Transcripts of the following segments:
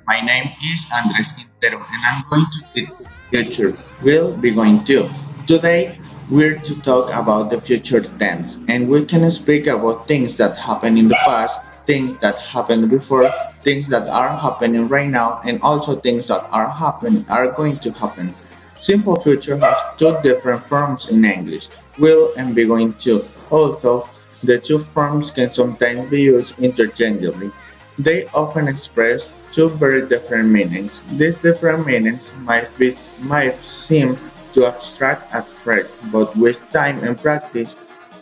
My name is Andres Quintero and I'm going to speak to the future. We'll be going to. Today, we're to talk about the future tense and we can speak about things that happened in the past, things that happened before, things that are happening right now, and also things that are going to happen. Simple future has two different forms in English, will and be going to. Although the two forms can sometimes be used interchangeably. They often express two very different meanings. These different meanings might seem too abstract at first, but with time and practice,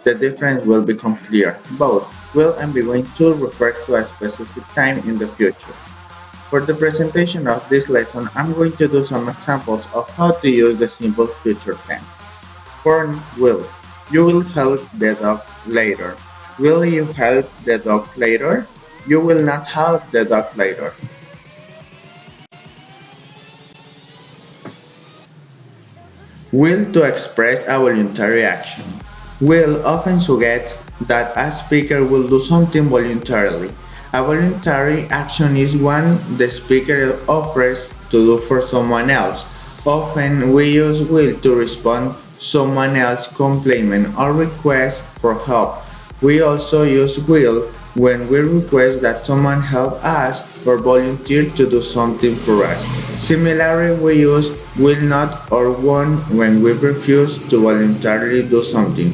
the difference will become clear. Both will and be going to refer to a specific time in the future. For the presentation of this lesson, I'm going to do some examples of how to use the simple future tense. For will, you will help the dog later. Will you help the dog later? You will not help the dog later. Will to express a voluntary action. Will often suggests that a speaker will do something voluntarily. A voluntary action is one the speaker offers to do for someone else. Often we use will to respond someone else's complaint or request for help. We also use will when we request that someone help us or volunteer to do something for us. Similarly, we use will not or won't when we refuse to voluntarily do something.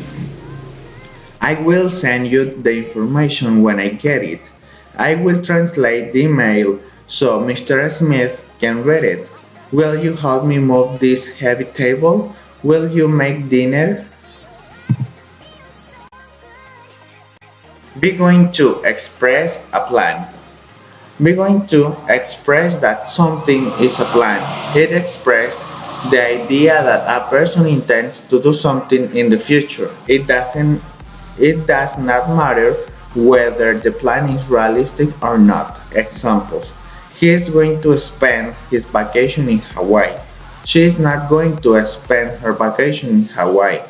I will send you the information when I get it. I will translate the email so Mr. Smith can read it. Will you help me move this heavy table? Will you make dinner? Be going to express a plan. Be going to express that something is a plan. It expresses the idea that a person intends to do something in the future. It does not matter whether the plan is realistic or not. Examples. He is going to spend his vacation in Hawaii. She is not going to spend her vacation in Hawaii.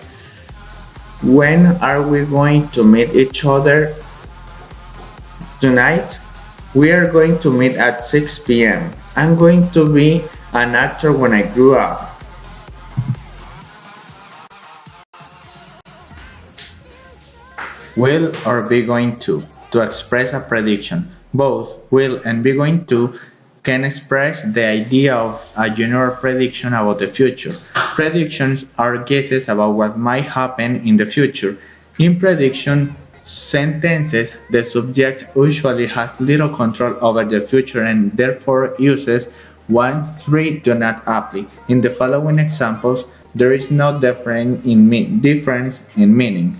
When are we going to meet each other tonight? We are going to meet at 6 p.m. I'm going to be an actor when I grew up. Will or be going to express a prediction. Both will and be going to can express the idea of a general prediction about the future. Predictions are guesses about what might happen in the future. In prediction sentences, the subject usually has little control over the future and therefore uses 1, 3 do not apply. In the following examples, there is no difference in meaning.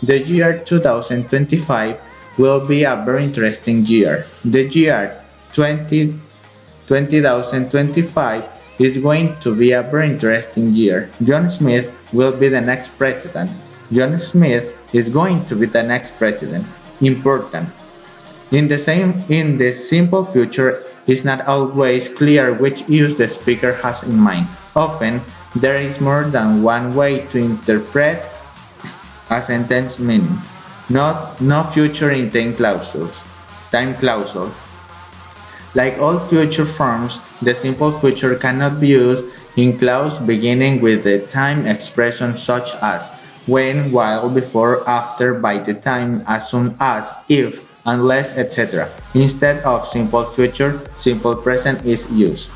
The year 2025 will be a very interesting year. The year 2025 is going to be a very interesting year. John Smith will be the next president. John Smith is going to be the next president. Important. In the simple future, it's not always clear which use the speaker has in mind. Often, there is more than one way to interpret a sentence meaning. No future in time clauses. Like all future forms, the simple future cannot be used in clause beginning with the time expression such as when, while, before, after, by the time, as soon as, if, unless, etc. Instead of simple future, simple present is used.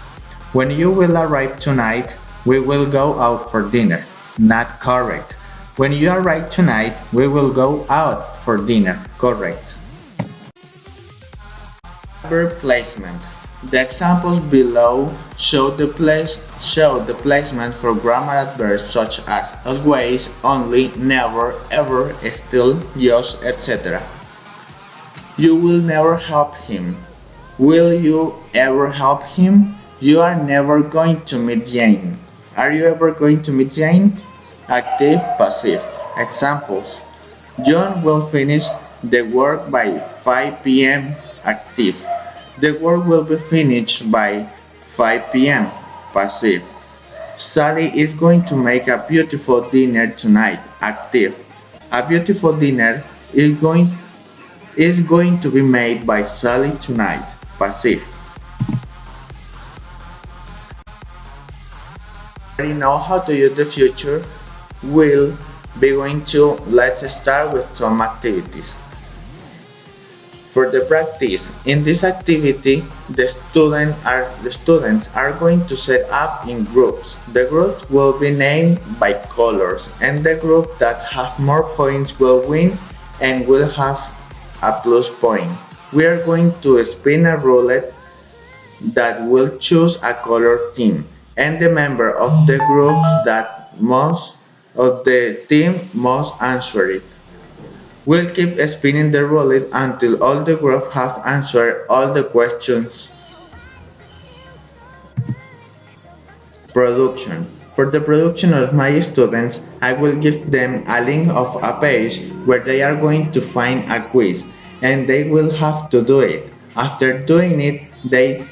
When you will arrive tonight, we will go out for dinner. Not correct. When you arrive tonight, we will go out for dinner. Correct. Verb placement. The examples below show the placement for grammar adverbs such as always, only, never, ever, still, just, etc. You will never help him. Will you ever help him? You are never going to meet Jane. Are you ever going to meet Jane? Active, passive. Examples. John will finish the work by 5 p.m. Active. The work will be finished by 5 p.m. Passive. Sally is going to make a beautiful dinner tonight. Active. A beautiful dinner is going to be made by Sally tonight. Passive. know how to use the future, we'll be going to let's start with some activities. For the practice, in this activity, the students are going to set up in groups. The groups will be named by colors, and the group that have more points will win and will have a plus point. We are going to spin a roulette that will choose a color team, and the member of the groups that most of the team must answer it. We'll keep spinning the roulette until all the group have answered all the questions. Production. For the production of my students, I will give them a link of a page where they are going to find a quiz, and they will have to do it. After doing it, they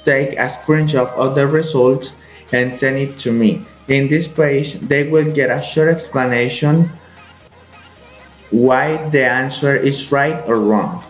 take a screenshot of the results and send it to me. In this page, they will get a short explanation why the answer is right or wrong.